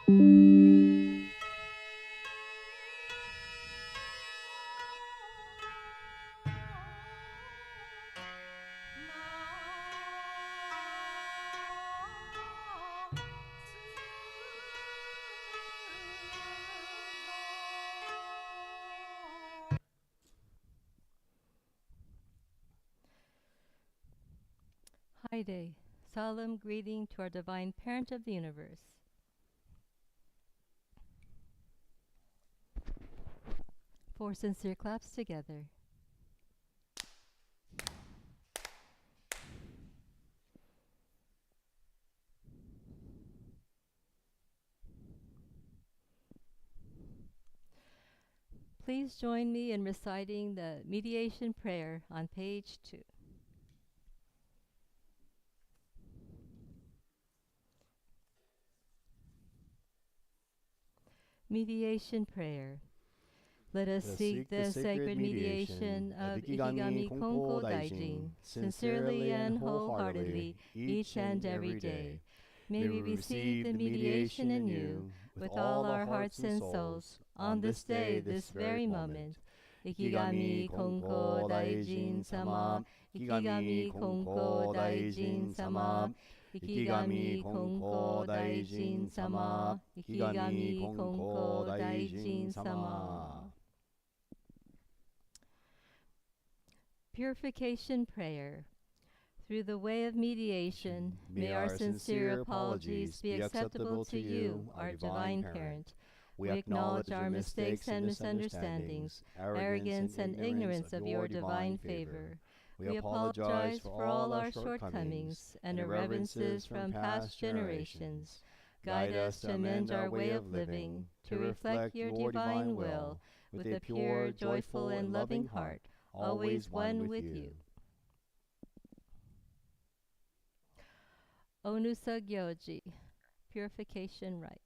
Haide, solemn greeting to our divine parent of the universe. Four sincere claps together. Please join me in reciting the mediation prayer on page 2. Mediation prayer. Let us seek the sacred mediation of Ikigami Konko Daijin, sincerely and wholeheartedly, each and every day. May we receive the mediation in you, with all our hearts and souls, on this day, this very moment. Ikigami Konko Daijin Sama, Ikigami Konko Daijin Sama, Ikigami Konko Daijin Sama, Ikigami Konko Daijin Sama. Purification prayer. Through the way of mediation, may our sincere apologies be acceptable to you, our divine parent. We acknowledge our mistakes and misunderstandings, arrogance and ignorance of your divine favor. We apologize for all our shortcomings and irreverences from past generations. Guide us to amend our way of living, to reflect your divine will, with a pure, joyful, and loving heart, always one with you. Onusa Gyoji, Purification Rite.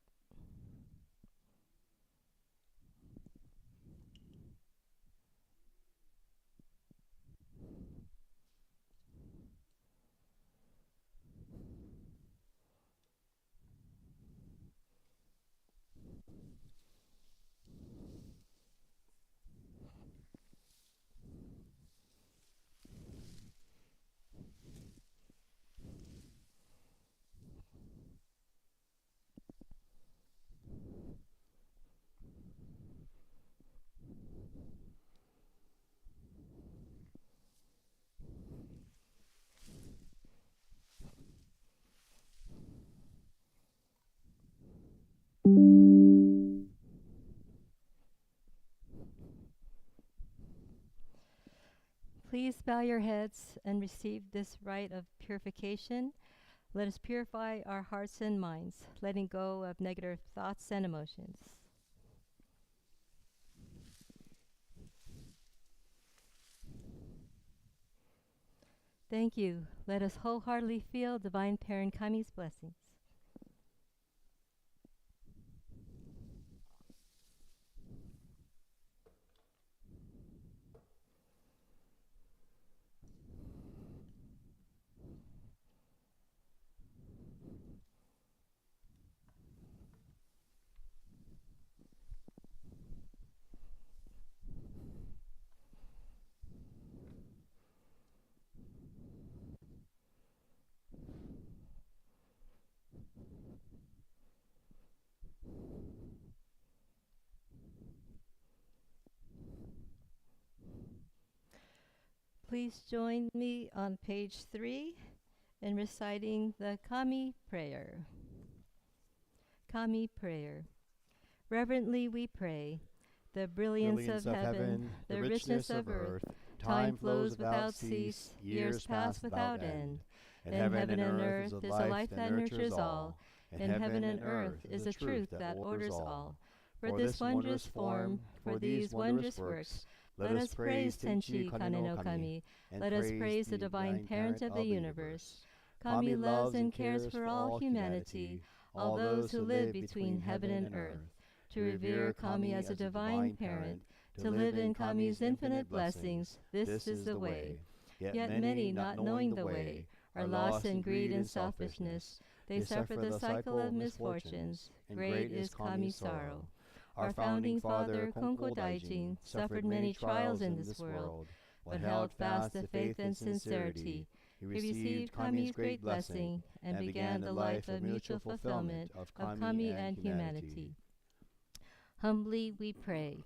Please bow your heads and receive this rite of purification. Let us purify our hearts and minds, letting go of negative thoughts and emotions. Thank you. Let us wholeheartedly feel Divine Parent Kami's blessings. Please join me on page 3 in reciting the Kami prayer. Kami prayer. Reverently we pray. The brilliance of heaven, the richness of earth, time flows without cease, years pass without end. In heaven and earth is a life that nurtures all. In heaven and earth is a truth that orders all. For this wondrous form, for these wondrous works, let us praise Tenchi Kane no Kami. Let us praise the divine parent of the universe. Kami loves and cares for all humanity, all those who live between heaven and earth. To revere Kami as a divine parent, to live in Kami's infinite blessings, this is the way. Yet many, not knowing the way, are lost in greed and selfishness. They suffer the cycle of misfortunes. Great is Kami sorrow. Our founding father, Konko suffered many trials in this world, but held fast the faith and sincerity. He received Kami's great blessing and began the life of mutual fulfillment of Kami and humanity. Humbly we pray.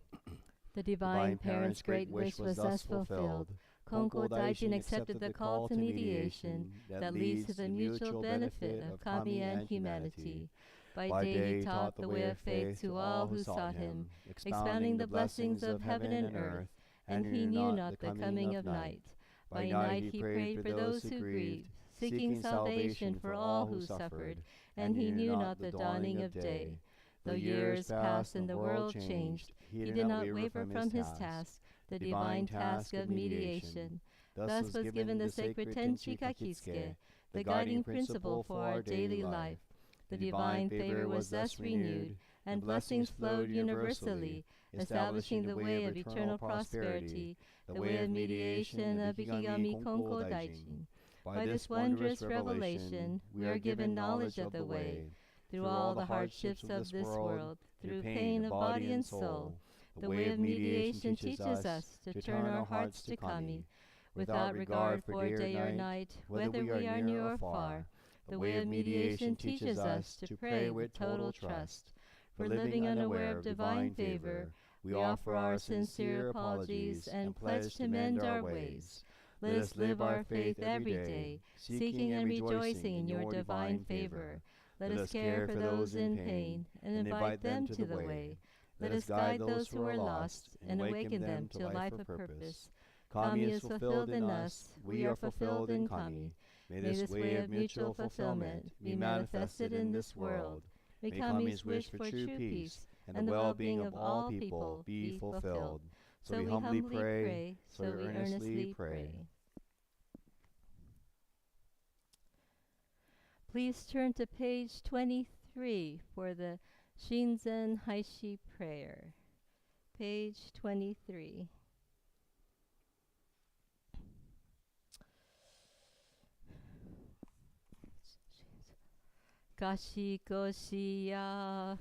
The Divine Parent's great wish was thus fulfilled. Konko Daijin accepted the call to mediation that leads to the mutual benefit of Kami and humanity. By day he taught the way of faith to all who sought him, expounding the blessings of heaven and earth, and he knew not the coming of night. By night he prayed for those who grieved, seeking salvation for all who suffered, and he knew not the dawning of day. Though years passed and the world changed, he did not waver from his task, the divine task of mediation. Thus was given the sacred Tenchi Kakisuke, the guiding principle for our daily life. The divine favor was thus renewed, and blessings flowed universally, establishing the way of eternal prosperity, the way of mediation of Ikigami Konko Daijin. By this wondrous revelation, we are given knowledge of the way. Through all the hardships of this world, through pain of body and soul, the way of mediation teaches us to turn our hearts to Kami, without regard for day or night, whether we are near or far. The way of mediation teaches us to pray with total trust. For living unaware of divine favor, we offer our sincere apologies and pledge to mend our ways. Let us live our faith every day, seeking and rejoicing in your divine favor. Let us care for those in pain and invite them to the way. Let us guide those who are lost and awaken them to life of purpose. Kami is fulfilled in us, we are fulfilled in Kami. May this way of mutual fulfillment be manifested in this world. May Kami's wish for true peace and the well-being of all people be fulfilled. So we humbly pray, so we earnestly pray. Please turn to page 23 for the Shinzen Haishi prayer. Page 23. Kashi koshi ya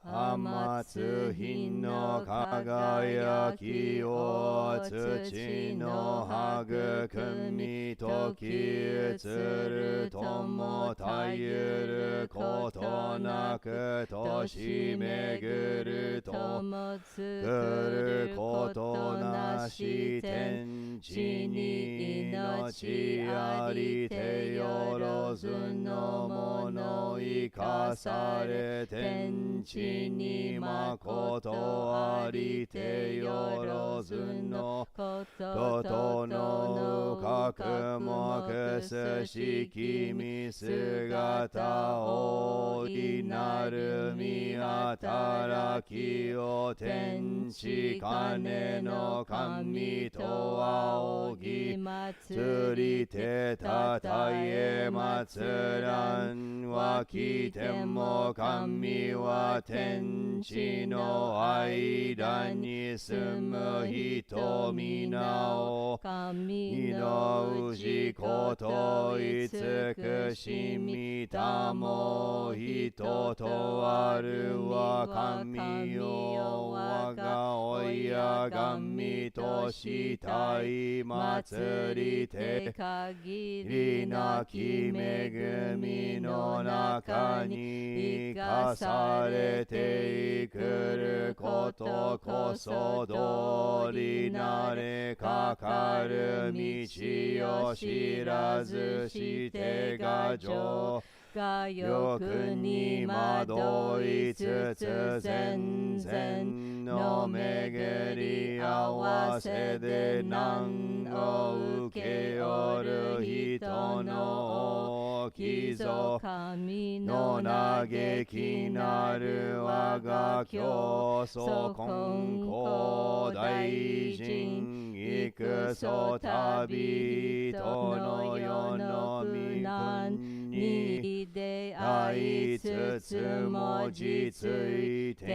天津品の輝きを土の育み時移るともたゆることなく年巡るとも作ることなし天地に命ありてよろずのもの生かされ天地にまことありてよろずのことの各目すしきみ姿大いなるみ働きを天地金の神と仰ぎ祭りてたたえ祭らんはきても神は天地の間に住む人皆を神の氏こと慈しみたも人とあるは神よ我が親神としたい祭りて限りなき恵みの中に生かされていくることこそ道りなれかかる道を知らずしてが上が欲に惑いつつ全然の巡り合わせで難を受けよる人の貴族神の嘆きなる我が教祖金庫大臣幾そ旅人の世の身分に出会いつつも実い丁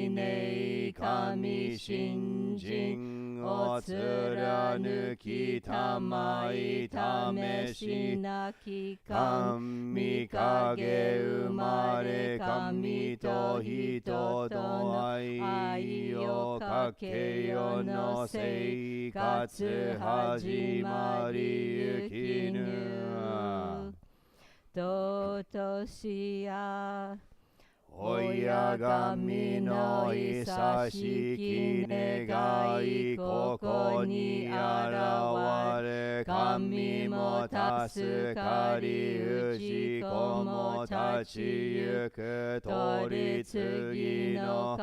寧神信心を貫きたまい試しなき神影生まれ神と人と愛をかけ世の生活始まりゆきぬ尊しや親神の久しき願いここに現れ神も助かり氏子も立ちゆく取り次ぎの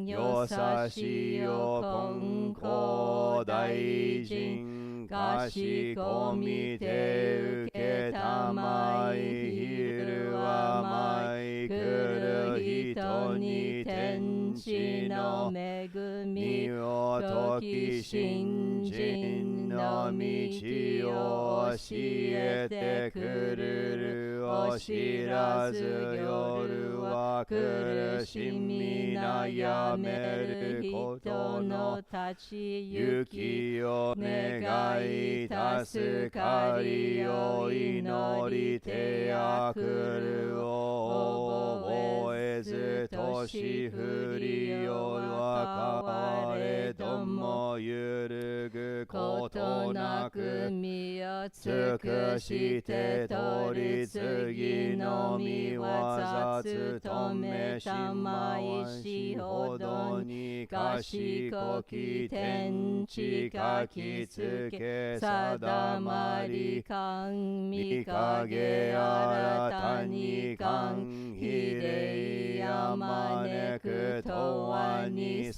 よさしよ金光大臣かしこみて受けたまい昼は舞い来る人に天地の恵みを解き信心の道を教えてくるるを知らず夜は苦しみ悩める人の立ち行きを願い助かりを祈り手あくるを覚えず年振りよは変われども揺るぐことなく身を尽くして取り次ぎのみ技務めしまいしほどに賢き天地書きつけ定まり神影新たに神秀や招くとわに栄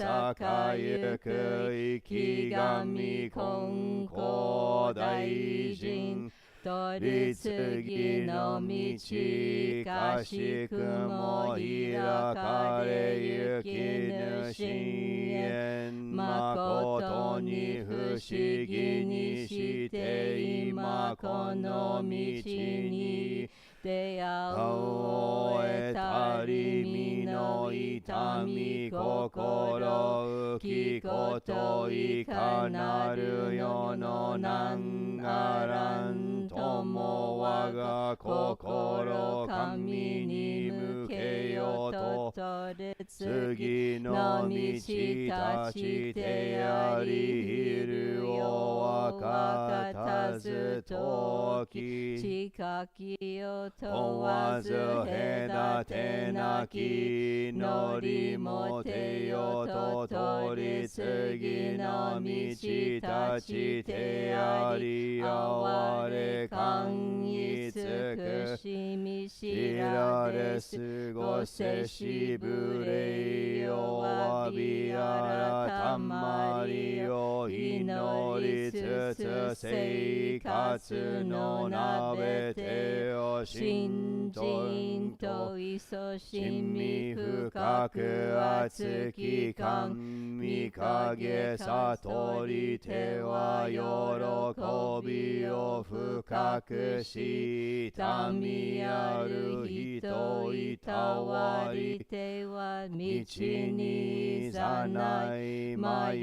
ゆく生き神金光大臣取り次ぎの道賢くも開かれゆきぬ深淵誠に不思議にして今この道に出会うを得たり身の痛み心浮きこといかなる世の難あらんとも我が心神に向けよと取り次ぎの道立ちてやり昼を分かたずとき近きよ問わず隔てなき祈りもてよと取り次ぎの道立ちてやり哀れ寛一苦しみ知られすごせしぶれよわび改まりを祈りつつ生活の鍋手よ信心といそしみ深く厚き神影悟り手は喜びを深くし民ある人いたわり手は道にいざない迷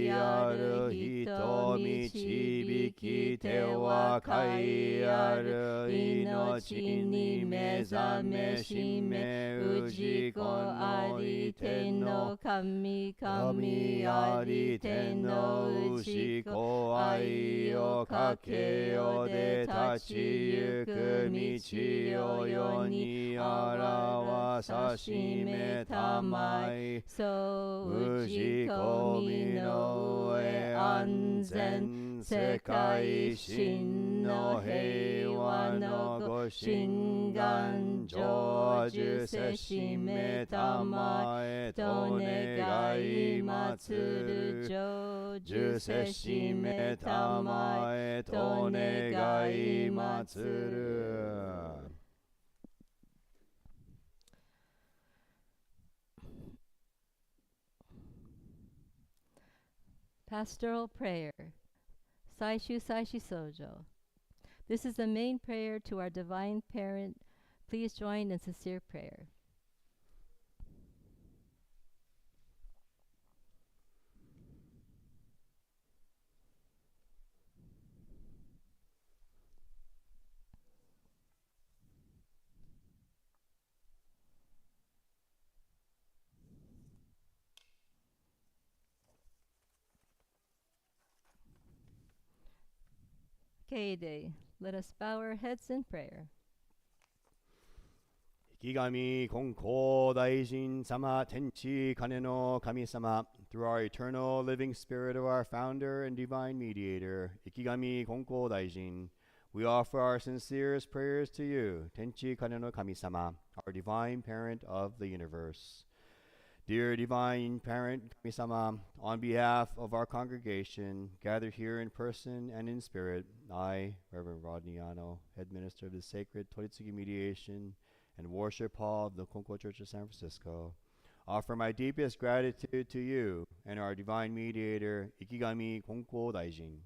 いある人導き手は貝ある命に目覚めしめ氏子あり手の神神あり手の氏子愛をかけよで立ちゆく道を世に表さしめたまいそう氏子身の上安全世界真の平和のご神願成就せしめたまえと願い祭る成就せしめたまえと願い祭る。Pastoral Prayer, Saishu Saishi Sojo. This is the main prayer to our Divine Parent. Please join in sincere prayer. Keide. Let us bow our heads in prayer. Ikigami Konko Daijin Sama Tenchi Kaneno Kami-sama, through our eternal living spirit of our founder and divine mediator, Ikigami Konko Daijin, we offer our sincerest prayers to you, Tenchi Kaneno Kami-sama, our divine parent of the universe. Dear divine parent Kami-sama, on behalf of our congregation gathered here in person and in spirit, I, Reverend Rodney Yano, head minister of the sacred Toritsugi Mediation and Worship Hall of the Konko Church of San Francisco, offer my deepest gratitude to you and our divine mediator, Ikigami Konko Daijin.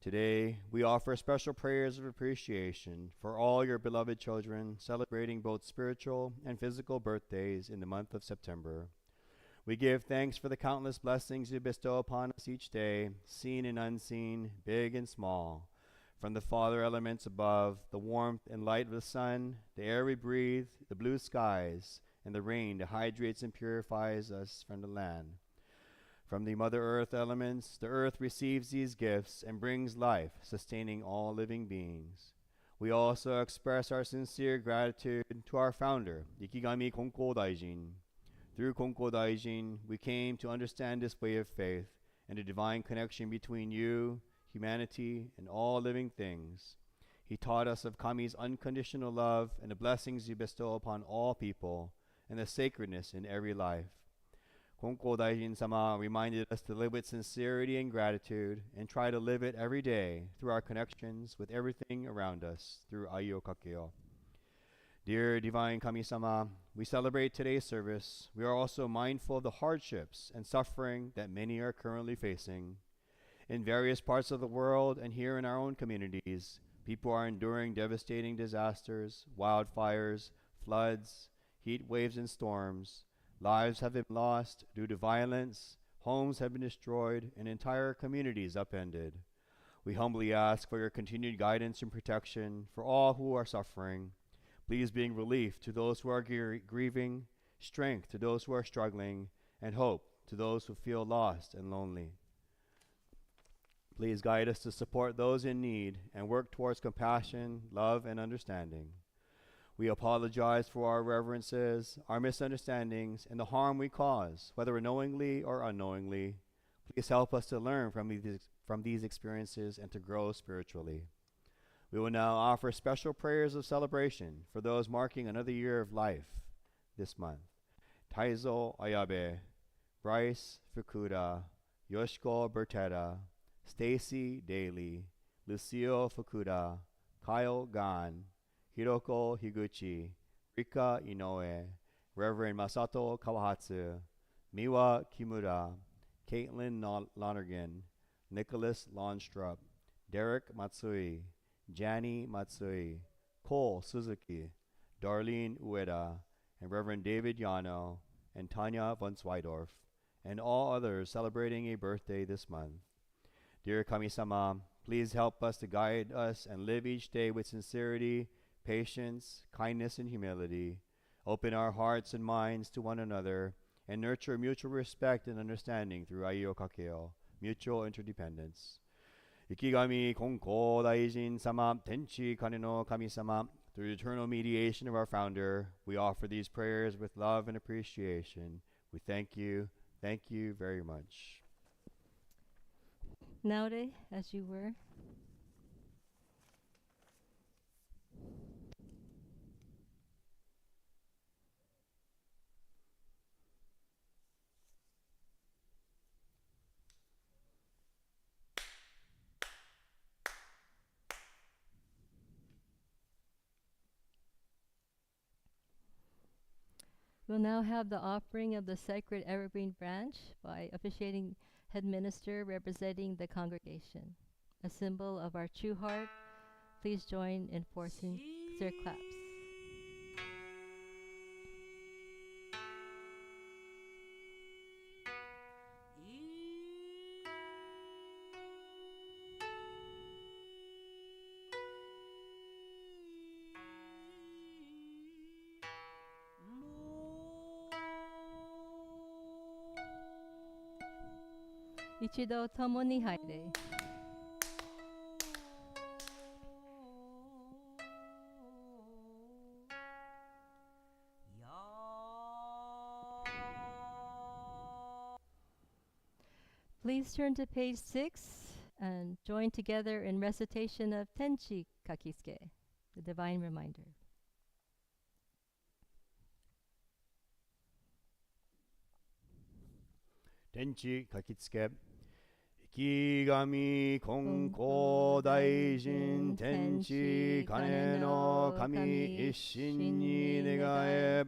Today, we offer special prayers of appreciation for all your beloved children celebrating both spiritual and physical birthdays in the month of September. We give thanks for the countless blessings you bestow upon us each day, seen and unseen, big and small. From the father elements above, the warmth and light of the sun, the air we breathe, the blue skies, and the rain that hydrates and purifies us from the land. From the Mother Earth elements, the earth receives these gifts and brings life, sustaining all living beings. We also express our sincere gratitude to our founder, Ikigami Konko Daijin. Through Konko Daijin, we came to understand this way of faith and the divine connection between you, humanity, and all living things. He taught us of Kami's unconditional love and the blessings you bestow upon all people and the sacredness in every life. Konko Daijin-sama reminded us to live with sincerity and gratitude and try to live it every day through our connections with everything around us through Aiyo Kakeo. Dear Divine Kami-sama, we celebrate today's service. We are also mindful of the hardships and suffering that many are currently facing. In various parts of the world and here in our own communities, people are enduring devastating disasters, wildfires, floods, heat waves and storms. Lives have been lost due to violence, homes have been destroyed, and entire communities upended. We humbly ask for your continued guidance and protection for all who are suffering. Please bring relief to those who are grieving, strength to those who are struggling, and hope to those who feel lost and lonely. Please guide us to support those in need and work towards compassion, love, and understanding. We apologize for our reverences, our misunderstandings, and the harm we cause, whether knowingly or unknowingly. Please help us to learn from these experiences and to grow spiritually. We will now offer special prayers of celebration for those marking another year of life this month. Taizo Ayabe, Bryce Fukuda, Yoshiko Bertetta, Stacy Daly, Lucio Fukuda, Kyle Gan, Hiroko Higuchi, Rika Inoue, Reverend Masato Kawahatsu, Miwa Kimura, Caitlin Lonergan, Nicholas Lonstrup, Derek Matsui, Jani Matsui, Cole Suzuki, Darlene Ueda, and Reverend David Yano, and Tanya von Swydorf, and all others celebrating a birthday this month. Dear Kami-sama, please help us to guide us and live each day with sincerity, patience, kindness, and humility. Open our hearts and minds to one another and nurture mutual respect and understanding through Aiyo Kakeo, mutual interdependence. Ikigami Konko Daijin Sama Tenchi Kane no Kami-sama, through the eternal mediation of our founder, we offer these prayers with love and appreciation. We thank you very much. Naure, as you were. We'll now have the offering of the Sacred Evergreen Branch by officiating head minister representing the congregation. A symbol of our true heart, please join in 4 sincere claps. Ichido tomo ni haire. Please turn to page 6 and join together in recitation of Tenchi Kakisuke, the Divine Reminder. Tenchi Kakitsuke. Ikigami Konko Daijin Tenchi Kane no Kami Isshin ni negae.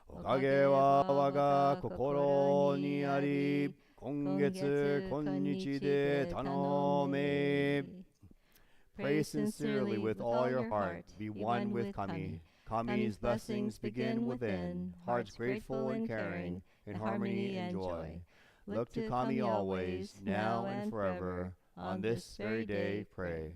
Okage wa waga kokoro ni ari. Kongetsu konnichi de tanome. Pray sincerely with all your heart. Be one with Kami. Kami's blessings begin within. Hearts grateful and caring, in harmony and joy. Look to Kami always, now and forever. On this very day, pray.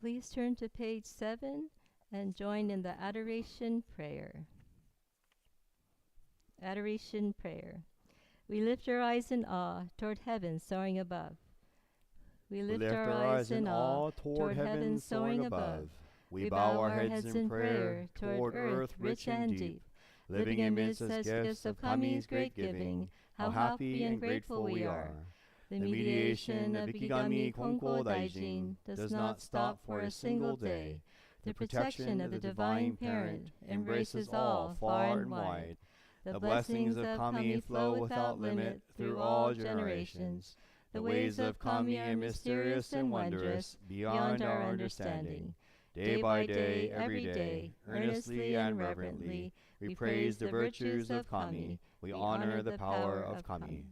Please turn to page 7 and join in the Adoration Prayer. Adoration Prayer. We lift our eyes in awe toward heaven soaring above. We lift our eyes in awe toward heaven soaring above. We bow our heads in prayer toward earth rich and deep, living amidst us gifts of Kami's great giving. How happy and grateful we are. The mediation of Ikigami Konko Daijin does not stop for a single day. The protection of the Divine Parent embraces all far and wide. The blessings of Kami flow without limit through all generations. The ways of Kami are mysterious and wondrous, beyond our understanding. Day by day, every day, earnestly and reverently, we praise the virtues of Kami. We honor the power of Kami.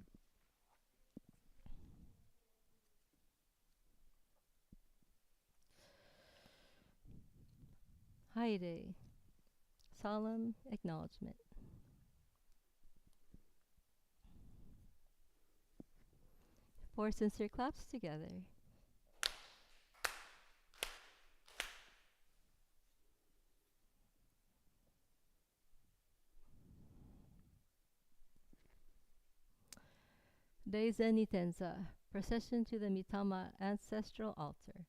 Haide, solemn acknowledgement. Four sincere claps together. Deizen Nitenza, procession to the Mitama ancestral altar.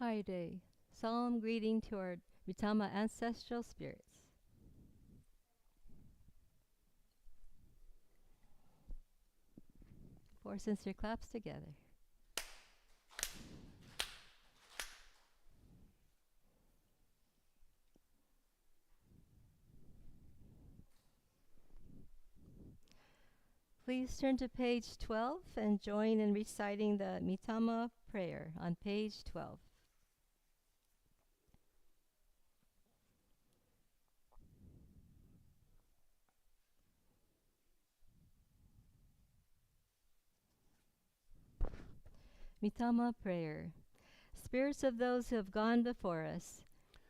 Haide, solemn greeting to our Mitama ancestral spirits. Four sincere claps together. Please turn to page 12 and join in reciting the Mitama prayer on page 12. Mitama prayer. Spirits of those who have gone before us,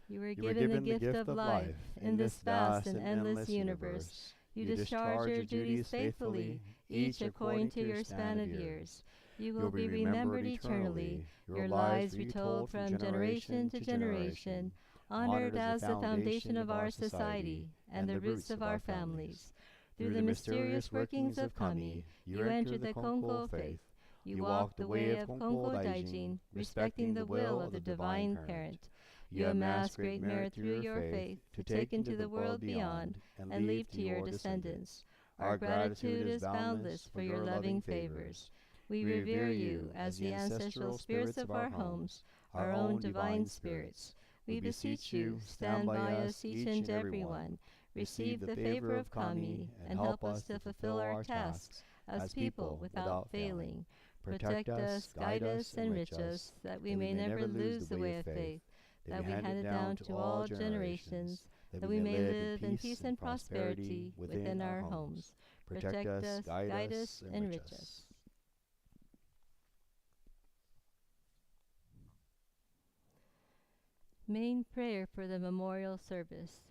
you were given the gift of life in this vast and endless universe. You discharge your duties faithfully, each according to your span of years. You will be remembered eternally, your lives retold from generation to generation, honored as the foundation of our society and the roots of our families. Through the mysterious workings of Kami, you entered the Konko faith. You walked the way of Konko Daijin, respecting the will of the Divine Parent. You amassed great merit through your faith to take into the world beyond and leave to your descendants. Our gratitude is boundless for your loving favors. We revere you as the ancestral spirits of our homes, our own divine spirits. We beseech you, stand by us each and every one. Receive the favor of Kami and help us to fulfill our tasks as people without failing. Protect us, guide us, enrich us, that we may never lose the way of faith, that we hand it down to all generations, that we may live in peace and prosperity within our homes. Protect us, guide us, enrich us. Main prayer for the memorial service.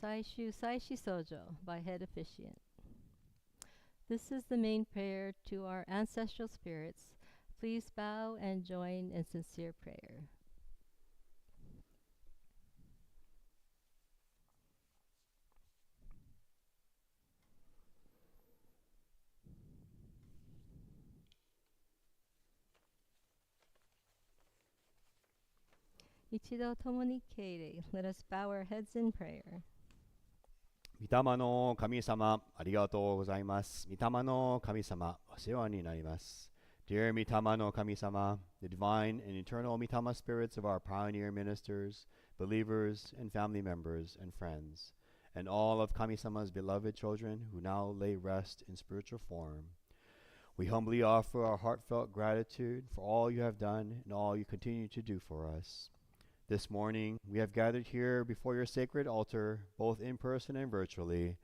Saishu Saishi Sojo by head officiant. This is the main prayer to our ancestral spirits. Please bow and join in sincere prayer. Ichido tomoni keirei. Let us bow our heads in prayer. 御霊の神様、ありがとうございます。御霊の神様、お世話になります。Dear 御霊の神様, the divine and eternal 御霊 spirits of our pioneer ministers, believers, and family members and friends, and all of Kami-sama's beloved children who now lay rest in spiritual form, we humbly offer our heartfelt gratitude for all you have done and all you continue to do for us. This morning, we have gathered here before your sacred altar, both in person and virtually,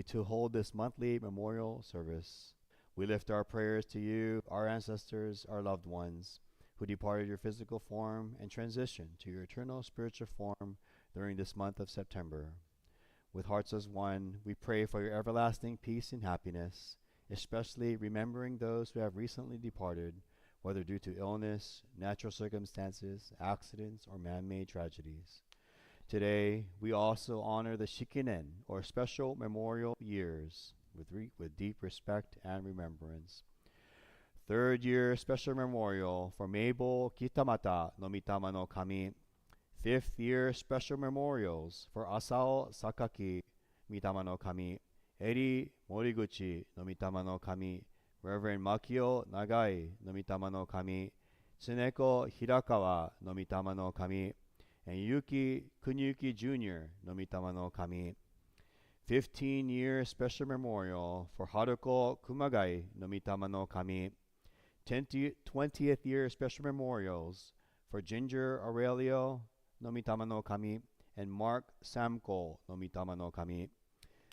to hold this monthly memorial service. We lift our prayers to you, our ancestors, our loved ones, who departed your physical form and transitioned to your eternal spiritual form during this month of September. With hearts as one, we pray for your everlasting peace and happiness, especially remembering those who have recently departed, whether due to illness, natural circumstances, accidents, or man-made tragedies. Today, we also honor the Shikinen, or special memorial years, with deep respect and remembrance. Third year special memorial for Mabel Kitamata no Mitama no Kami. Fifth year special memorials for Asao Sakaki Mitama no Kami, Eri Moriguchi no Mitama no Kami, Reverend Makio Nagai no Mitama no Kami, Tsuneko Hirakawa no Mitama no Kami, and Yuki Kunyuki Jr. no Mitama no Kami. 15-year special memorial for Haruko Kumagai no Mitama no Kami. 20th year special memorials for Ginger Aurelio no Mitama no Kami and Mark Samko no Mitama no Kami.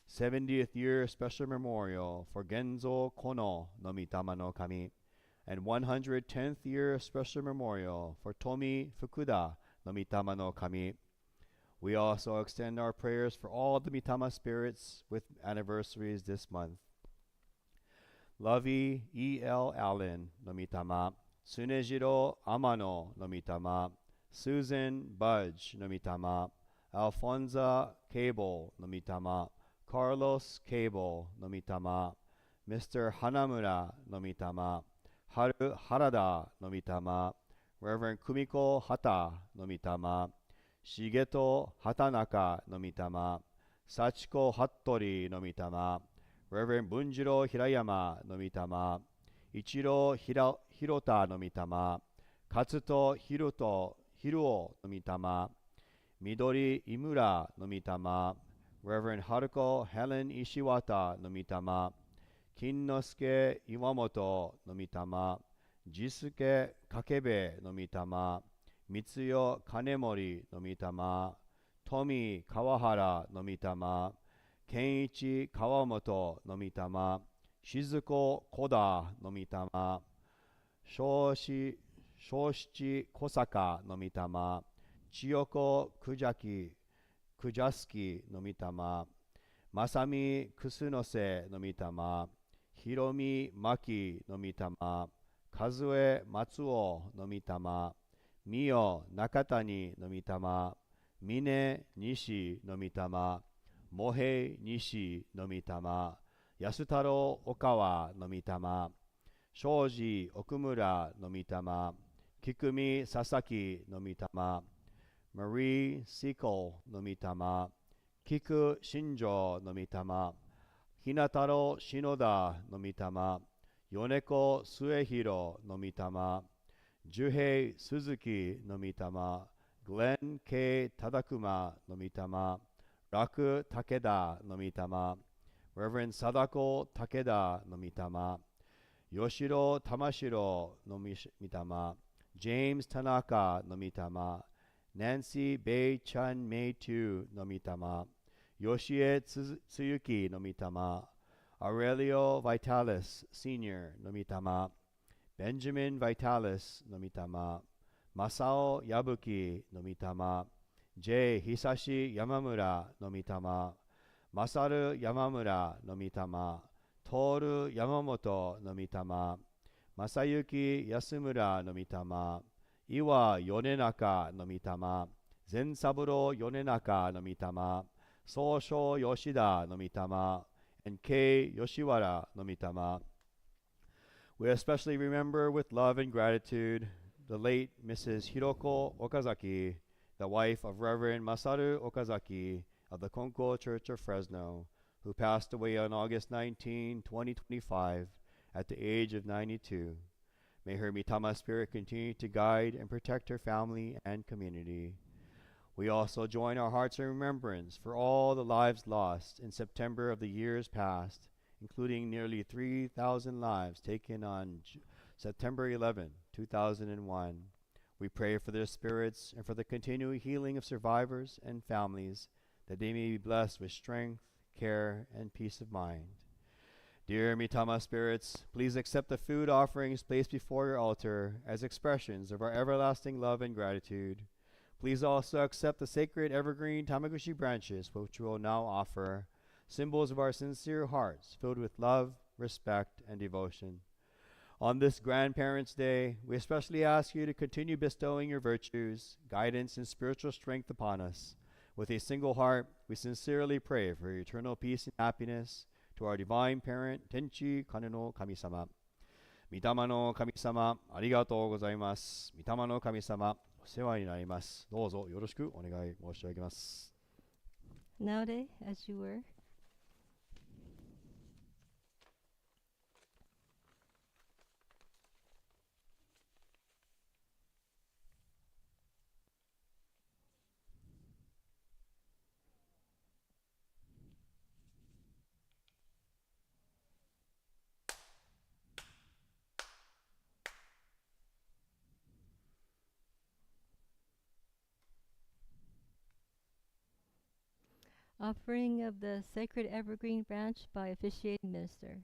70th year special memorial for Genzo Kono no Mitama no Kami, and 110th year special memorial for Tomi Fukuda no Mitama no Kami. We also extend our prayers for all the Mitama spirits with anniversaries this month. Lovey E.L. Allen no Mitama, Tsunejiro Amano no Mitama, Susan Budge no Mitama, Alfonza Cable no Mitama, Carlos Cable no Mitama, Mr. Hanamura no Mitama, Haru Harada no Mitama, Reverend Kumiko Hata no Mitama, Shigeto Hatanaka no Mitama, Sachiko Hattori no Mitama, Reverend Bunjiro Hirayama no Mitama, Ichiro Hirota no Mitama, Katsuto Hiruo no Mitama, Midori Imura no Mitama, Reverend Haruko Helen Ishiwata no Mitama, Kinnosuke Iwamoto no Mitama, Jisuke Kakebe no Mitama, Mitsuyo Kanemori no Mitama, Tomi Kawahara no Mitama, Kenichi Kawamoto no Mitama, Shizuko Koda no Mitama, Shoshichi Kosaka no Mitama, Chiyoko Kujaski no Mitama, まさみくすのせのみたま、ひろみまきのみたま、かずえ松尾のみたま、みよ中谷のみたま、みね西のみたま、もへ西のみたま、やすたろう岡川のみたま、しょうじ奥村のみたま、きくみ佐々木のみたま、マリー・シコのみたま、菊新庄のみたま、ひなたろ篠田のみたま、米子末広のみたま、樹平鈴木のみたま、グレン K 忠熊のみたま、楽武田のみたま、Reverend 貞子武田のみたま、吉郎玉城のみたま、James 田中のみたま、Nancy Bei Chan Mei Tuのみたま、吉江つゆきのみたま、Aurelio Vitalis Sr. のみたま、Benjamin Vitalis のみたま、Masao Yabuki のみたま、J. 久し山村のみたま、Masaru 山村のみたま、徹山本のみたま、正幸安村のみたま、岩米中のみたま、善三郎米中のみたま、総称吉田のみたま、and K. Yoshiwara no Mitama. We especially remember with love and gratitude the late Mrs. Hiroko Okazaki, the wife of Reverend Masaru Okazaki of the Konko Church of Fresno, who passed away on August 19, 2025, at the age of 92. May her Mitama spirit continue to guide and protect her family and community. We also join our hearts in remembrance for all the lives lost in September of the years past, including nearly 3,000 lives taken on September 11, 2001. We pray for their spirits and for the continuing healing of survivors and families, that they may be blessed with strength, care, and peace of mind. Dear Mitama spirits, please accept the food offerings placed before your altar as expressions of our everlasting love and gratitude. Please also accept the sacred evergreen tamaguchi branches, which we will now offer, symbols of our sincere hearts filled with love, respect, and devotion. On this Grandparents' Day, we especially ask you to continue bestowing your virtues, guidance, and spiritual strength upon us. With a single heart, we sincerely pray for your eternal peace and happiness to our divine parent, Tenchi Kane no Kami-sama. Mitama no Kami-sama, arigatou gozaimasu. Mitama no Kami-sama, お世話になります。どうぞよろしくお願い申し上げます。Nowadays, as you were. Offering of the Sacred Evergreen Branch by officiating minister.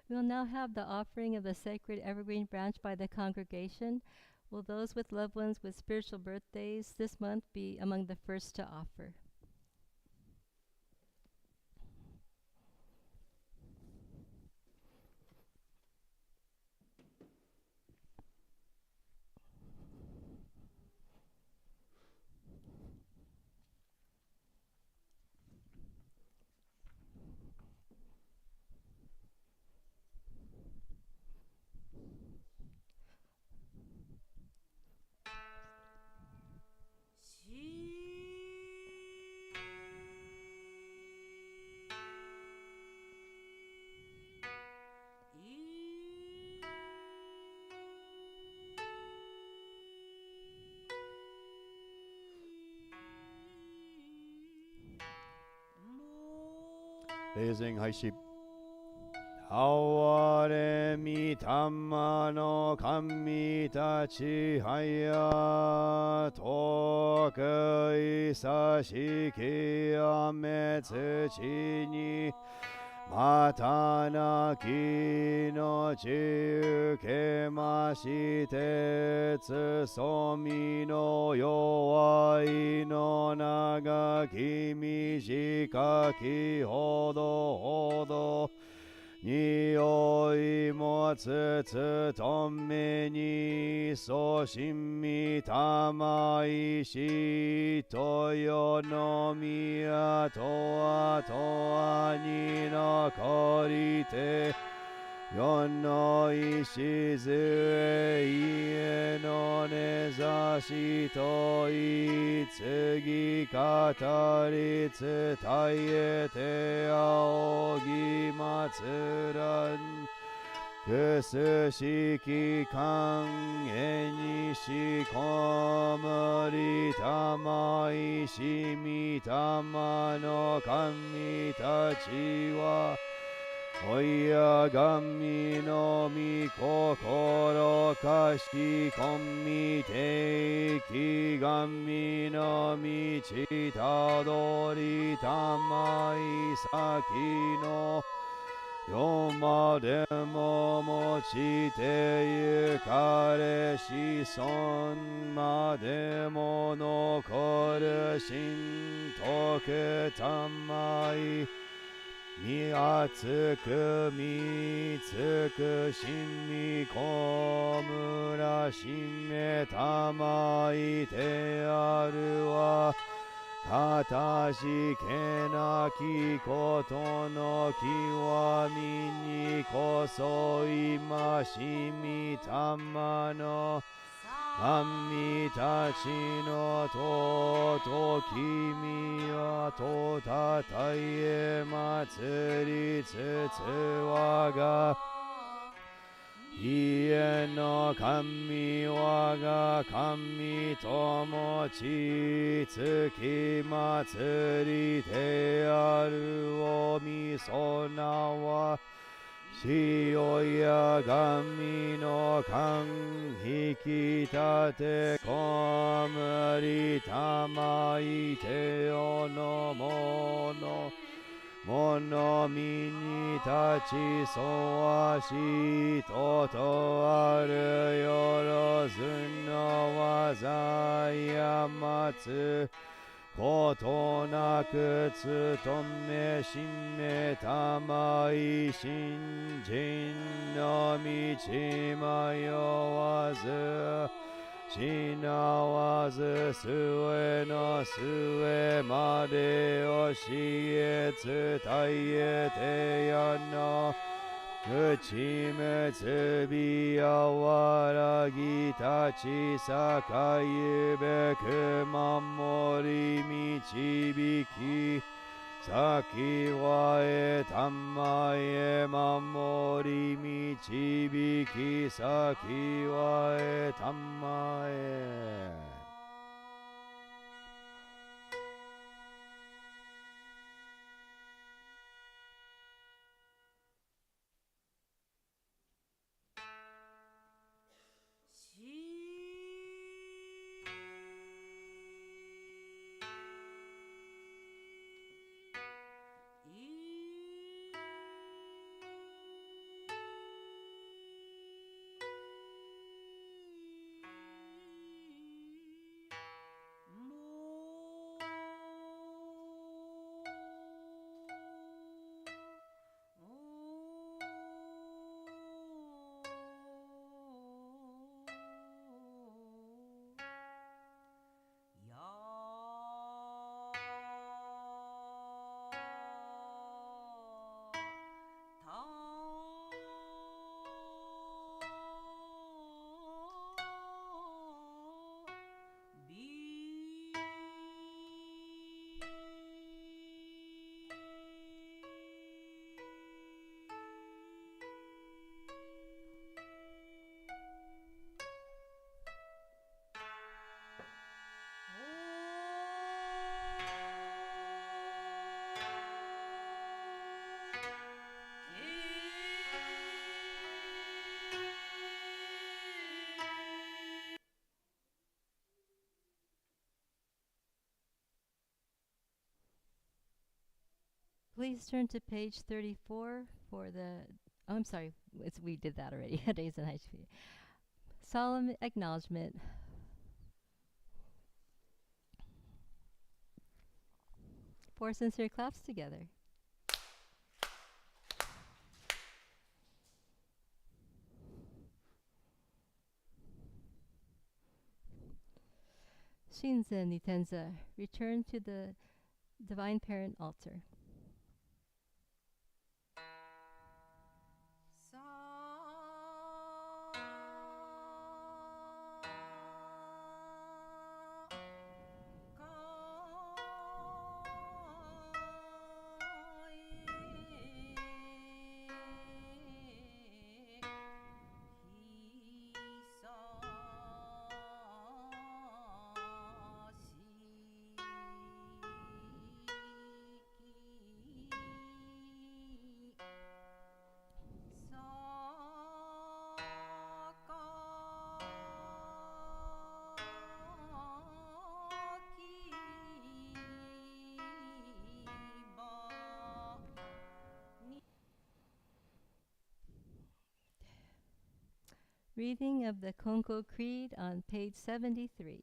We'll now have the offering of the Sacred Evergreen Branch by the congregation. Will those with loved ones with spiritual birthdays this month be among the first to offer? 霊前廃止。哀れみたまの神たちはや遠くいさし極め土にまたなきのち受けましてつそみの弱いの長き短きほどほど匂いもつつとめにそしみたまいしとよのみやとあとあに残りて世の礎家の根ざしとい次語り伝えて仰ぎ祭らんくすしき寛永にしこむりたまいしみたまの神たちはおやがみのみ心かしこみてきがみの道たどりたまい先の世までも持ちてゆかれ子孫までも残る神徳たまいみあつくみつくしみこむらしめたまいてあるはかたしけなきことの極みにこそ今しみたまの神たちのとと君はとたたえ祭りつつ我が家の神我が神ともちつき祭りであるおみそなは潮や神の勘引き立てこむりたまいてよのもの物身に立ちそわしととあるよろずの技やまつことなくつとめしめたまい信心の道迷わずしなわず末の末まで教え伝えてやな口結びやわらぎ立ちさかゆべく守り導き先はえたまえ守り導き先はえたまえ Please turn to page 34 for the. Oh, I'm sorry. We did that already. Days in high school. Solemn acknowledgement. Four sincere claps together. Shinzen Nitenza, return to the Divine Parent altar. Reading of the Konko Creed on page 73.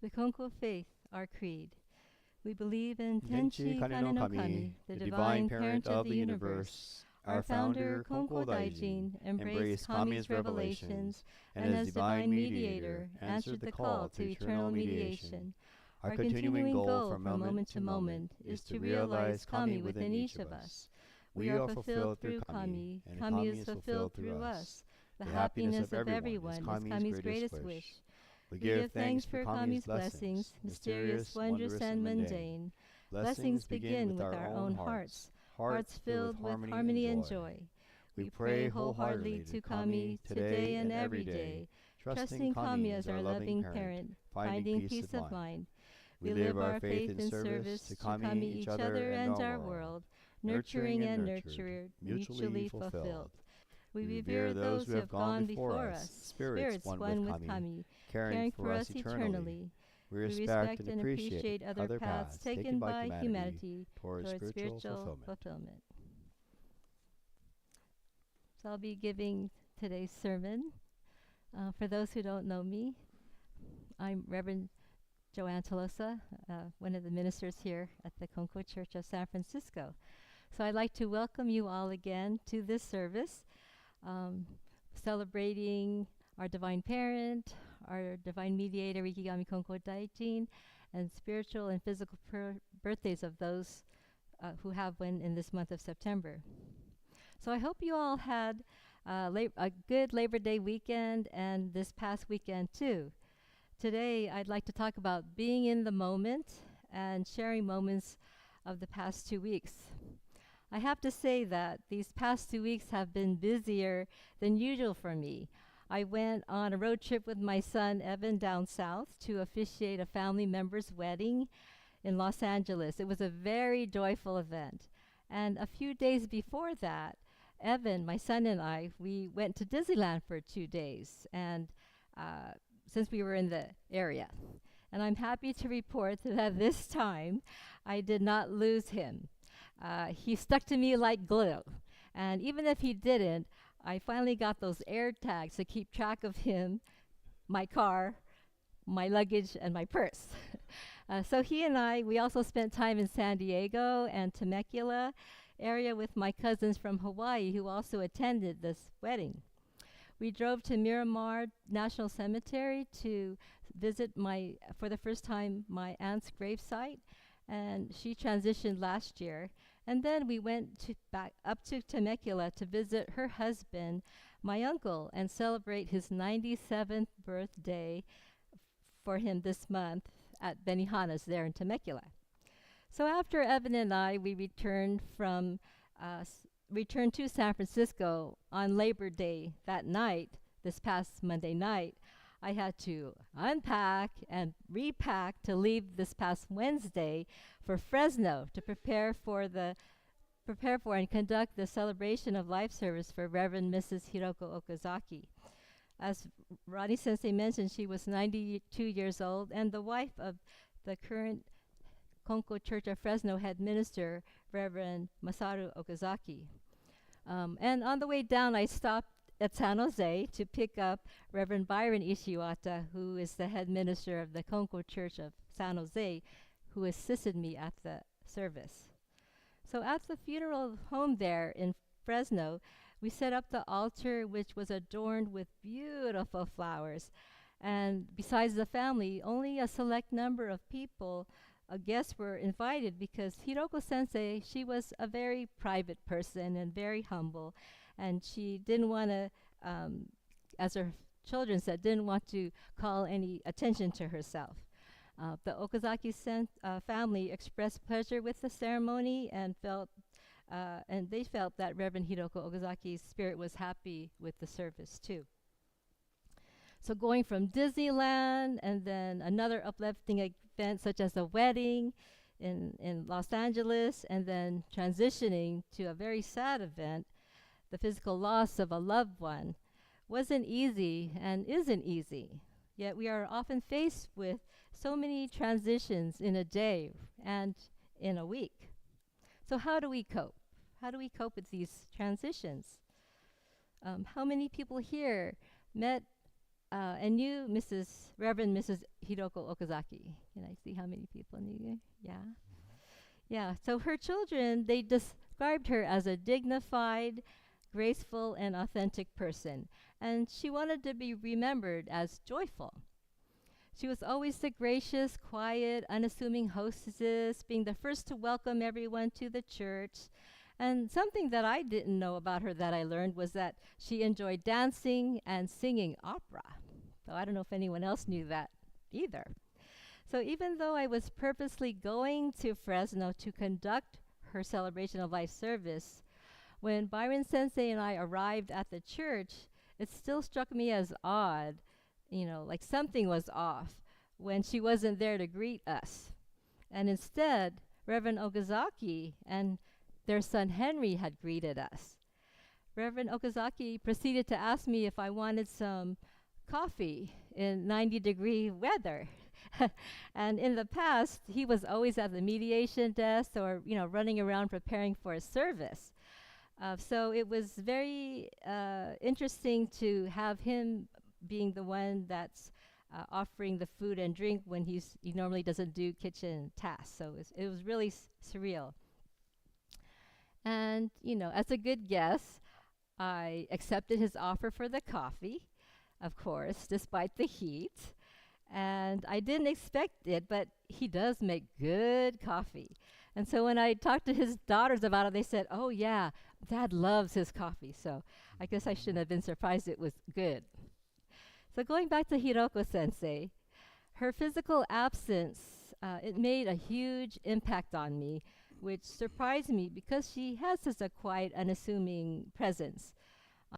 The Konko Faith, our creed. We believe in Tenchi Kane no Kami, the divine parent of the universe. Our founder, Konko Daijin, embraced Kami's revelations, and as divine mediator, answered the call to eternal mediation. Our continuing goal from moment to moment is to realize Kami within each of us. We are fulfilled through Kami, and Kami is fulfilled through us. The happiness of everyone is Kami's greatest wish. We give thanks for Kami's blessings, mysterious, wondrous, and mundane. Blessings begin with our own hearts, hearts filled with harmony and joy. We pray wholeheartedly to Kami today and every day, trusting Kami as our loving parent, finding peace of mind. We live our faith in service to Kami, each other, and our world, nurturing and nurtured, mutually fulfilled. We revere those who have gone before us, spirits one with Kami, caring for us eternally. We respect and appreciate other paths taken by humanity towards spiritual fulfillment. So I'll be giving today's sermon. For those who don't know me, I'm Reverend Joanne Tolosa, one of the ministers here at the Konko Church of San Francisco. So I'd like to welcome you all again to this service, celebrating our Divine Parent, our Divine Mediator, Rikigami Konko Daijin, and spiritual and physical birthdays of those who have one in this month of September. So I hope you all had a good Labor Day weekend and this past weekend too. Today I'd like to talk about being in the moment and sharing moments of the past 2 weeks. I have to say that these past 2 weeks have been busier than usual for me. I went on a road trip with my son Evan down south to officiate a family member's wedding in Los Angeles. It was a very joyful event. And a few days before that, Evan, my son, and I, we went to Disneyland for 2 days, and since we were in the area. And I'm happy to report that this time I did not lose him. He stuck to me like glue. And even if he didn't, I finally got those air tags to keep track of him, my car, my luggage, and my purse. So he and I, we also spent time in San Diego and Temecula area with my cousins from Hawaii who also attended this wedding. We drove to Miramar National Cemetery to visit for the first time, my aunt's gravesite, and she transitioned last year. And then we went back up to Temecula to visit her husband, my uncle, and celebrate his 97th birthday for him this month at Benihana's there in Temecula. So after Evan and I, we returned from returned to San Francisco on Labor Day that night, this past Monday night, I had to unpack and repack to leave this past Wednesday for Fresno to prepare for and conduct the celebration of life service for Reverend Mrs. Hiroko Okazaki. As Ronnie Sensei mentioned, she was 92 years old and the wife of the current Konko Church of Fresno head minister, Reverend Masaru Okazaki. And on the way down, I stopped at San Jose to pick up Reverend Byron Ishiwata, who is the head minister of the Konko Church of San Jose, who assisted me at the service. So at the funeral home there in Fresno, we set up the altar, which was adorned with beautiful flowers. And besides the family, only a select number of people, guests, were invited because Hiroko Sensei, she was a very private person and very humble. And she didn't want to, as her children said, didn't want to call any attention to herself. The Okazaki family expressed pleasure with the ceremony and they felt that Reverend Hiroko Okazaki's spirit was happy with the service too. So going from Disneyland and then another uplifting event such as a wedding in Los Angeles, and then transitioning to a very sad event, the physical loss of a loved one, wasn't easy and isn't easy. Yet we are often faced with so many transitions in a day and in a week. So how do we cope? How do we cope with these transitions? How many people here met and knew Reverend Mrs. Hiroko Okazaki? Can I see how many people knew you? Yeah. Yeah, so her children, they described her as a dignified, graceful, and authentic person. And she wanted to be remembered as joyful. She was always the gracious, quiet, unassuming hostess, being the first to welcome everyone to the church. And something that I didn't know about her that I learned was that she enjoyed dancing and singing opera. So I don't know if anyone else knew that either. So even though I was purposely going to Fresno to conduct her celebration of life service, when Byron Sensei and I arrived at the church, it still struck me as odd, like something was off when she wasn't there to greet us. And instead, Reverend Okazaki and their son Henry had greeted us. Reverend Okazaki proceeded to ask me if I wanted some coffee in 90-degree weather. And in the past, he was always at the mediation desk or, running around preparing for a service. So it was very interesting to have him being the one that's offering the food and drink when he normally doesn't do kitchen tasks. So it was really surreal. And, as a good guest, I accepted his offer for the coffee, of course, despite the heat. And I didn't expect it, but he does make good coffee. And so when I talked to his daughters about it, they said, "Oh, yeah, Dad loves his coffee." So I guess I shouldn't have been surprised it was good. So going back to Hiroko Sensei, her physical absence, it made a huge impact on me, which surprised me because she has such a quiet, unassuming presence.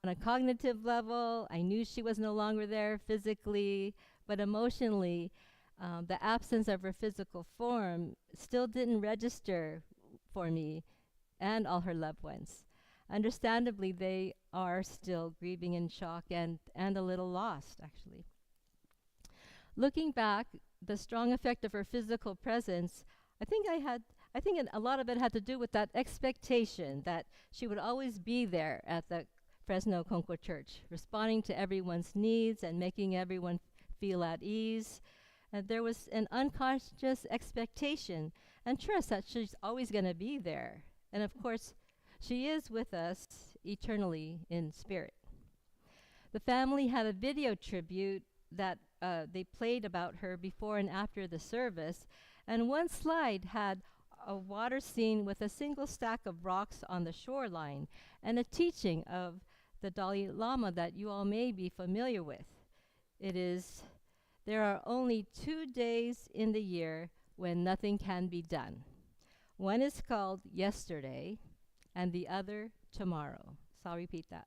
On a cognitive level, I knew she was no longer there physically, but emotionally, the absence of her physical form still didn't register for me and all her loved ones. Understandably, they are still grieving in shock and a little lost, actually. Looking back, the strong effect of her physical presence, I think a lot of it had to do with that expectation that she would always be there at the Fresno Konko Church, responding to everyone's needs and making everyone feel at ease. And there was an unconscious expectation and trust that she's always going to be there. And of course, she is with us eternally in spirit. The family had a video tribute that they played about her before and after the service, and one slide had a water scene with a single stack of rocks on the shoreline and a teaching of the Dalai Lama that you all may be familiar with. It is, "There are only 2 days in the year when nothing can be done. One is called yesterday, and the other tomorrow. So I'll repeat that.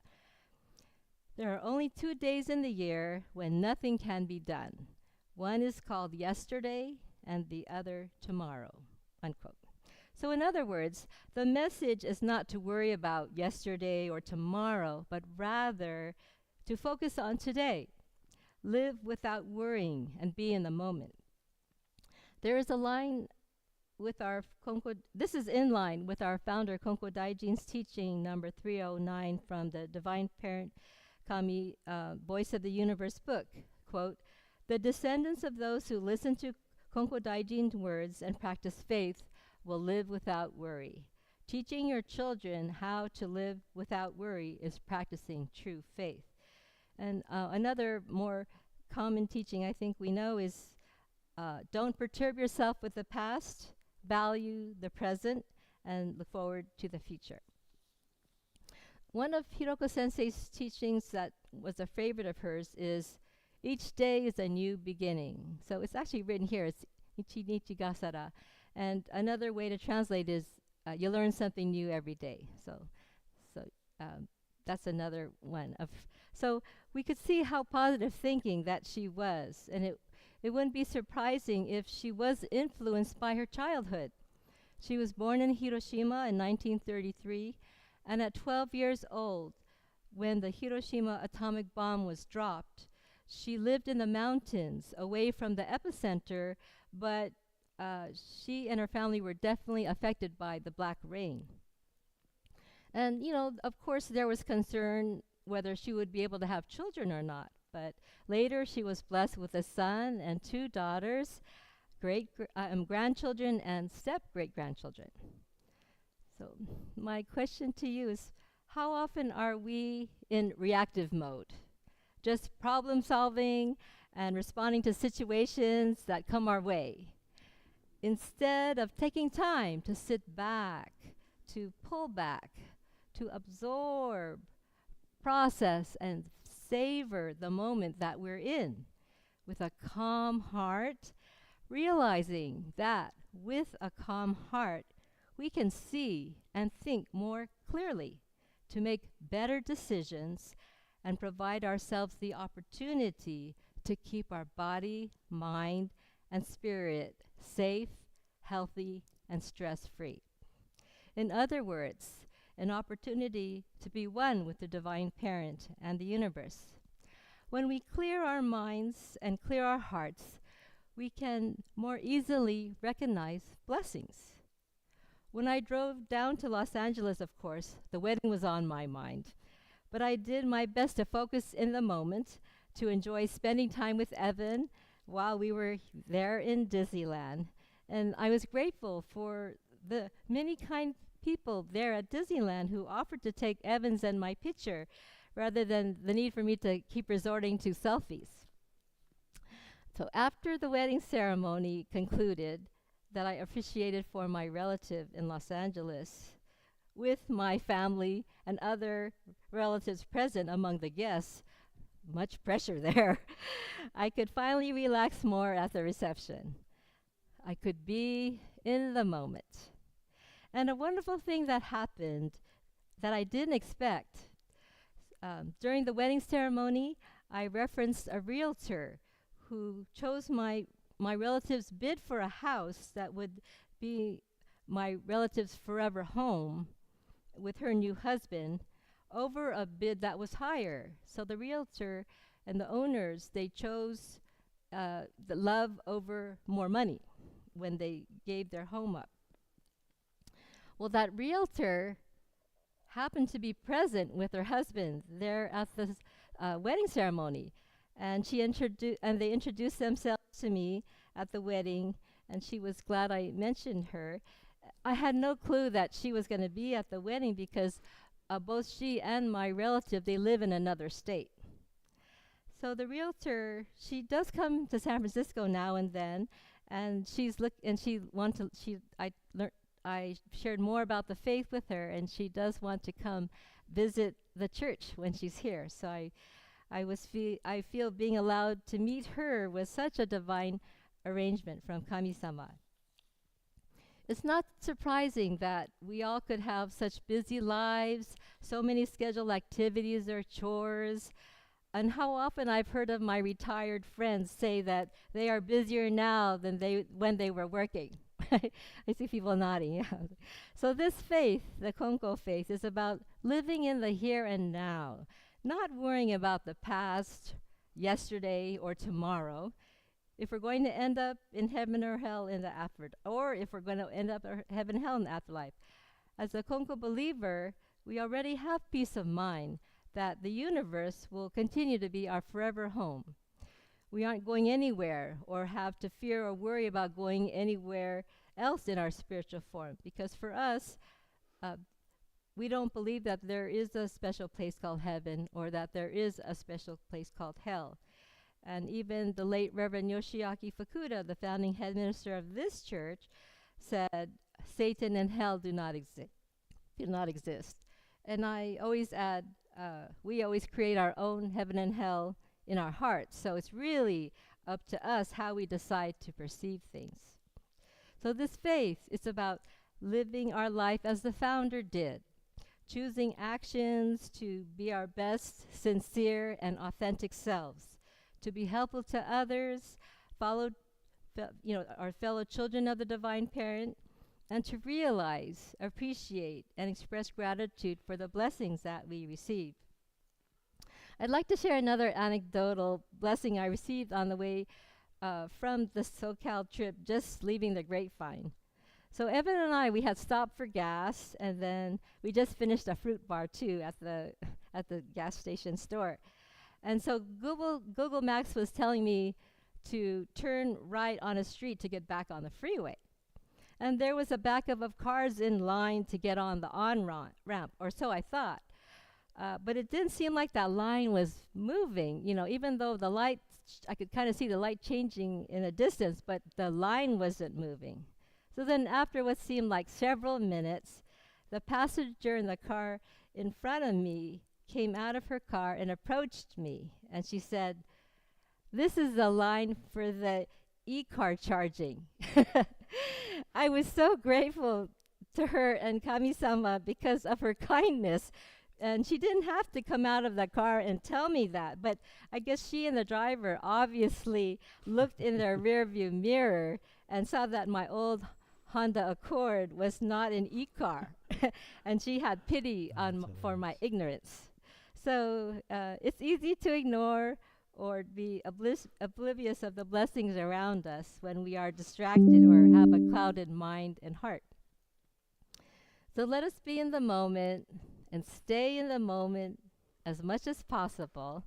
There are only 2 days in the year when nothing can be done. One is called yesterday and the other tomorrow, unquote. So in other words, the message is not to worry about yesterday or tomorrow, but rather to focus on today. Live without worrying and be in the moment. There is a line with our Konko, this is in line with our founder Konko Daijin's teaching number 309 from the Divine Parent Kami Voice of the Universe book. Quote, "The descendants of those who listen to Konko Daijin's words and practice faith will live without worry. Teaching your children how to live without worry is practicing true faith." And another more common teaching I think we know is don't perturb yourself with the past, value the present, and look forward to the future. One of Hiroko Sensei's teachings that was a favorite of hers is each day is a new beginning. So it's actually written here, it's Ichi Nichi Gasara. And another way to translate is you learn something new every day. So that's another one. So we could see how positive thinking that she was. And it wouldn't be surprising if she was influenced by her childhood. She was born in Hiroshima in 1933, and at 12 years old, when the Hiroshima atomic bomb was dropped, she lived in the mountains away from the epicenter, but she and her family were definitely affected by the black rain. And, of course, there was concern whether she would be able to have children or not. But later, she was blessed with a son and 2 daughters, grandchildren, and step-great-grandchildren. So my question to you is, how often are we in reactive mode? Just problem solving and responding to situations that come our way, instead of taking time to sit back, to pull back, to absorb, process, and savor the moment that we're in with a calm heart, realizing that with a calm heart, we can see and think more clearly to make better decisions and provide ourselves the opportunity to keep our body, mind, and spirit safe, healthy, and stress-free. In other words, an opportunity to be one with the Divine Parent and the universe. When we clear our minds and clear our hearts, we can more easily recognize blessings. When I drove down to Los Angeles, of course, the wedding was on my mind. But I did my best to focus in the moment, to enjoy spending time with Evan while we were there in Disneyland. And I was grateful for the many kind people there at Disneyland who offered to take Evan's and my picture rather than the need for me to keep resorting to selfies. So after the wedding ceremony concluded, that I officiated for my relative in Los Angeles, with my family and other relatives present among the guests, much pressure there, I could finally relax more at the reception. I could be in the moment. And a wonderful thing that happened that I didn't expect. During the wedding ceremony, I referenced a realtor who chose my relative's bid for a house that would be my relative's forever home with her new husband over a bid that was higher. So the realtor and the owners, they chose the love over more money when they gave their home up. Well, that realtor happened to be present with her husband there at the wedding ceremony. And they introduced themselves to me at the wedding, and she was glad I mentioned her. I had no clue that she was going to be at the wedding because both she and my relative, they live in another state. So the realtor, she does come to San Francisco now and then, and I shared more about the faith with her, and she does want to come visit the church when she's here. So I feel being allowed to meet her was such a divine arrangement from Kami-sama. it's not surprising that we all could have such busy lives, so many scheduled activities or chores, and how often I've heard of my retired friends say that they are busier now than they when they were working. I see people nodding. Yeah. So this faith, the Konko faith, is about living in the here and now, not worrying about the past, yesterday, or tomorrow. If we're going to end up in heaven or hell in the after, or if we're going to end up in heaven and hell in the afterlife. As a Konko believer, we already have peace of mind that the universe will continue to be our forever home. We aren't going anywhere or have to fear or worry about going anywhere else in our spiritual form, because for us, uh, we don't believe that there is a special place called heaven or that there is a special place called hell. And even the late Reverend Yoshiaki Fukuda, the founding head minister of this church, said, Satan and hell do not exist. And I always add, we always create our own heaven and hell in our hearts. So it's really up to us how we decide to perceive things. So this faith is about living our life as the founder did, choosing actions to be our best, sincere, and authentic selves, to be helpful to others, follow our fellow children of the divine parent, and to realize, appreciate, and express gratitude for the blessings that we receive. I'd like to share another anecdotal blessing I received on the way from the SoCal trip, just leaving the Grapevine. So Evan and I, we had stopped for gas, and then we just finished a fruit bar too at the gas station store. And so Google Maps was telling me to turn right on a street to get back on the freeway. And there was a backup of cars in line to get on the ramp, or so I thought. But it didn't seem like that line was moving, even though the light, I could kind of see the light changing in a distance, but the line wasn't moving. So then after what seemed like several minutes, the passenger in the car in front of me came out of her car and approached me. And she said, "This is the line for the e-car charging." I was so grateful to her and Kami-sama because of her kindness. And she didn't have to come out of the car and tell me that. But I guess she and the driver obviously looked in their rearview mirror and saw that my old Honda Accord was not an e-car. And she had pity for my ignorance. So it's easy to ignore or be oblivious of the blessings around us when we are distracted or have a clouded mind and heart. So let us be in the moment and stay in the moment as much as possible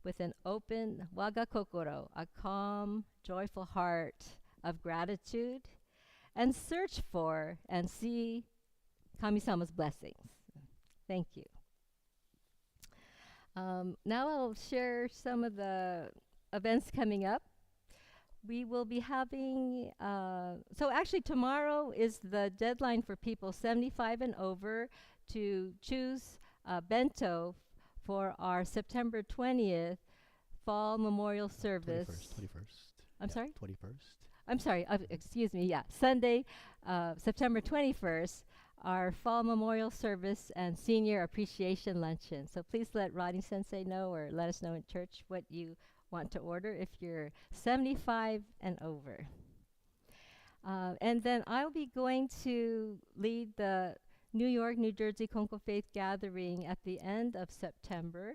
with an open waga kokoro, a calm, joyful heart of gratitude, and search for and see Kami-sama's blessings. Thank you. Now I'll share some of the events coming up. We will be having, so actually tomorrow is the deadline for people 75 and over to choose bento for our September 20th Fall Memorial Service. 21st. I'm sorry? 21st. I'm sorry, excuse me, yeah. Sunday, September 21st, our Fall Memorial Service and Senior Appreciation Luncheon. So please let Rodney Sensei know or let us know in church what you want to order if you're 75 and over. And then I'll be going to lead the New York, New Jersey Konko Faith Gathering at the end of September.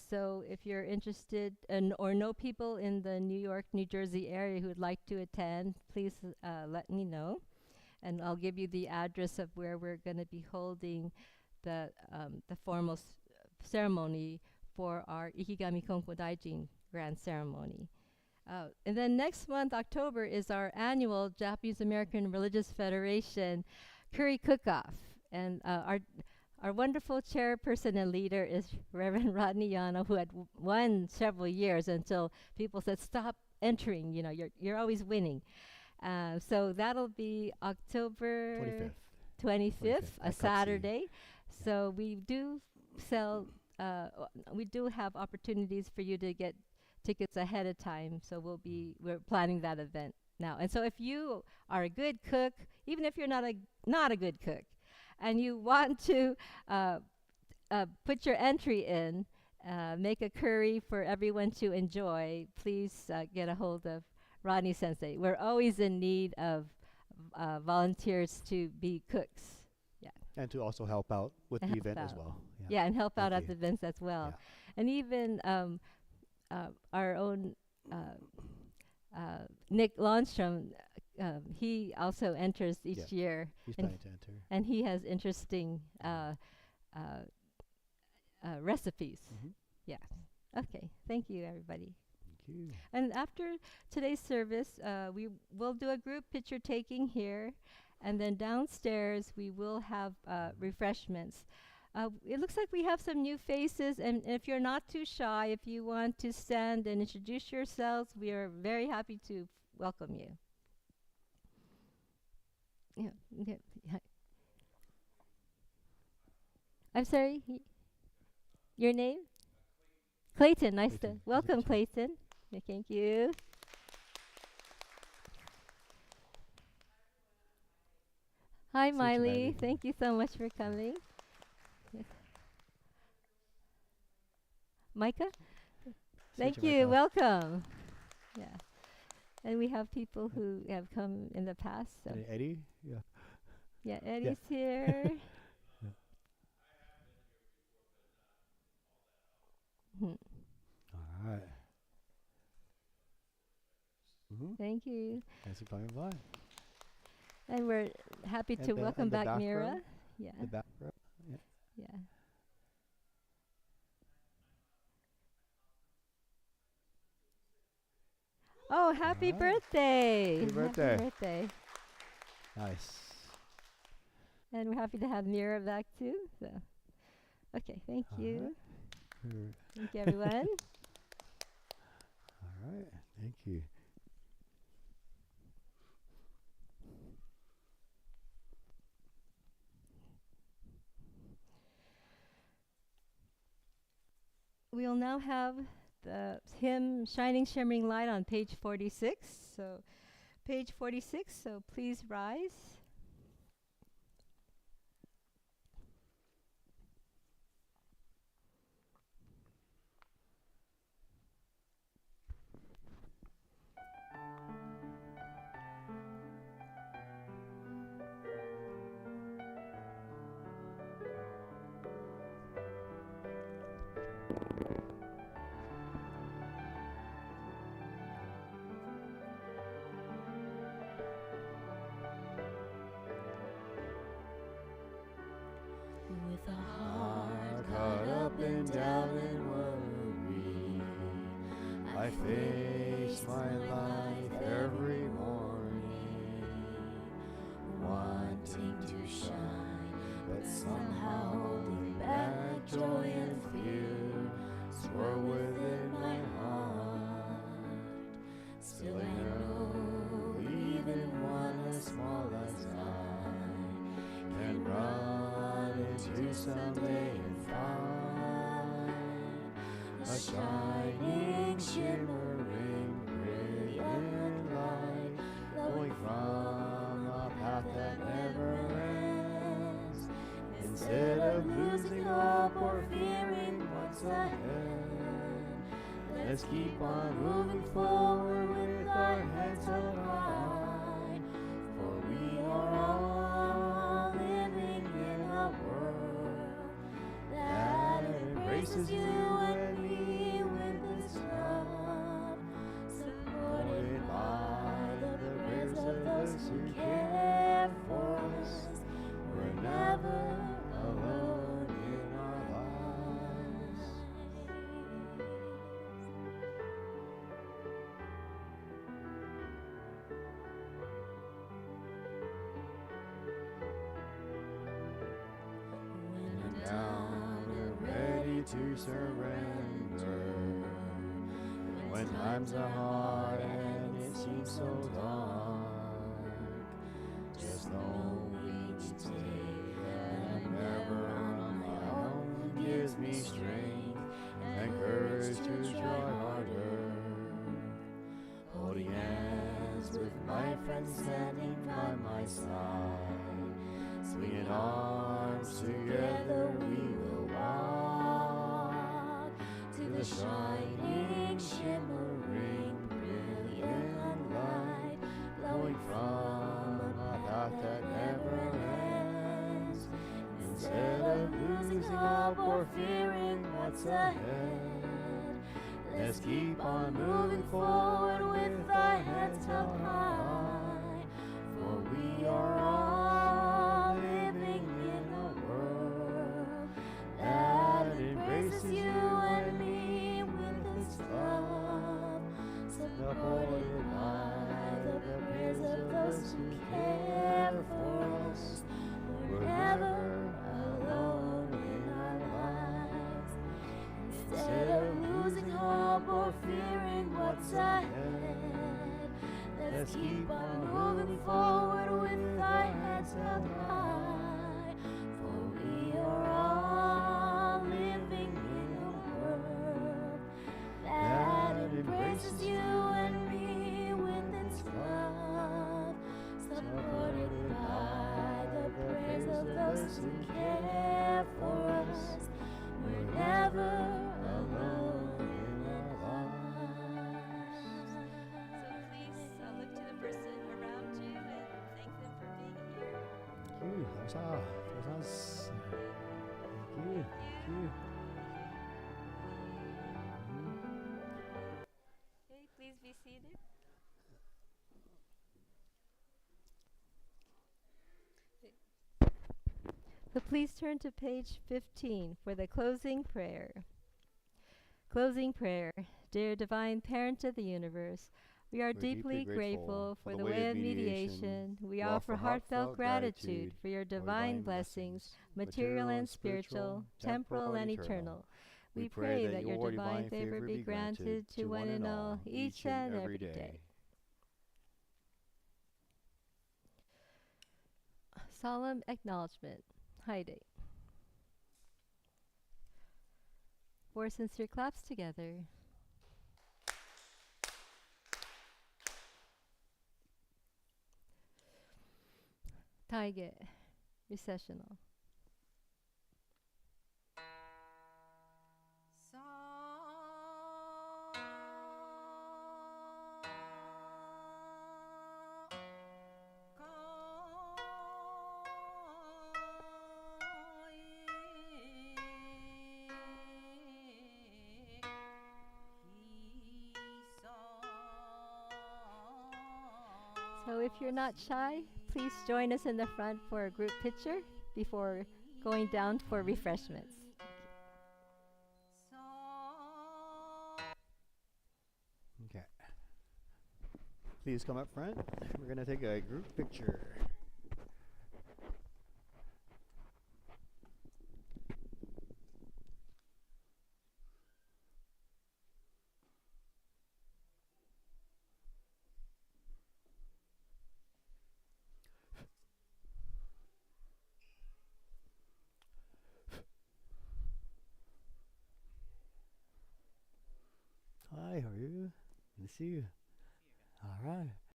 So if you're interested or know people in the New York, New Jersey area who would like to attend, please let me know. And I'll give you the address of where we're going to be holding the formal ceremony for our Ikigami Konko Daijin Grand Ceremony. And then next month, October, is our annual Japanese American Religious Federation Curry Cook-Off. And our wonderful chairperson and leader is Reverend Rodney Yano, who had won several years until people said, "Stop entering, you're always winning." So that'll be October 25th, a Saturday. So we do we do have opportunities for you to get tickets ahead of time. So we're planning that event now. And so if you are a good cook, even if you're not a good cook, and you want to put your entry in, make a curry for everyone to enjoy, please get a hold of Rodney Sensei. We're always in need of volunteers to be cooks. Yeah. And to also help out with And the help event as out. well. Yeah, and help out Thank at you. the events as well. Yeah. And even our own Nick Lundstrom, he also enters each Yeah. year, He's and planning to enter. and he has interesting recipes. Mm-hmm. Yeah. Okay. Thank you, everybody. Thank you. And after today's service, we will do a group picture taking here, and then downstairs we will have refreshments. It looks like we have some new faces, and if you're not too shy, if you want to stand and introduce yourselves, we are very happy to welcome you. Yeah. Yeah. I'm sorry. Your name? Clayton. Nice Clayton. to welcome, Clayton. Yeah, thank you. Hi, Suchi Miley. Miley. Thank you so much for coming. Yes. Micah? Thank Suchi you. Micah. Welcome. Yeah. And we have people who have come in the past. So. And Eddie? Yeah. Yeah, Eddie's here. Hmm. All right. Mm-hmm. Thank you. Thanks for coming by. And we're happy And to the- welcome and the back back Mira. row? Yeah. The back row. Yeah. Yeah. Oh, happy Alright. birthday! Happy birthday. Happy birthday! Nice. And we're happy to have Mira back too. So, okay, thank you. Alright. Thank you, everyone. All right. Thank you. We'll now have the hymn Shining Shimmering Light on page 46. So, page 46, so please rise. With a heart caught up and down in worry, I face my life every morning, wanting to shine, but somehow holding back joy and fear swirl within my heart. Still I know even one as small as I can run into someday and find a shining, shimmering, brilliant light flowing from a path that never ends. Instead of losing hope or fearing what's ahead, let's keep on moving forward with our heads held high, for we are all living in a world that embraces you and me with its love, supported by the prayers of those who care for us. We're never alone in our lives. When I'm down and ready to surrender, when times are hard and it seems so dark, just know each day that I'm never on my own gives me strength and courage to try harder. Holding hands with my friend standing by my side. Swinging arms together we will walk to the shining, shimmering, brilliant light glowing from a path that never ends. Instead of losing hope or fearing what's ahead, let's keep on moving forward with our heads held high. For we are all living in a world that embraces you and me with its love, supported by the prayers of those who care for us. We're never alone in our lives. Instead of losing hope or fearing what's ahead, let's keep on moving forward with our heads held high. For we are all living in a world that embraces you and me with its love, supported by the prayers of those who care for us. We're never alone in our lives. So please look to the person around you and thank them for being here. Thank you. 감사합니다. Thank you. Thank you. Okay, please be seated. So please turn to page 15 for the closing prayer. Closing prayer. Dear Divine Parent of the Universe, we are We're deeply grateful for the way of mediation. We offer heartfelt gratitude for your divine blessings, material and spiritual, temporal and eternal. We pray that your divine favor be granted to one and all, each and every day. Solemn acknowledgement. Haide. 4 sincere claps together. Taige. Recessional. So if you're not shy, please join us in the front for a group picture before going down for refreshments. Okay. Please come up front. We're going to take a group picture. Hi, how are you? Good to see you. All right.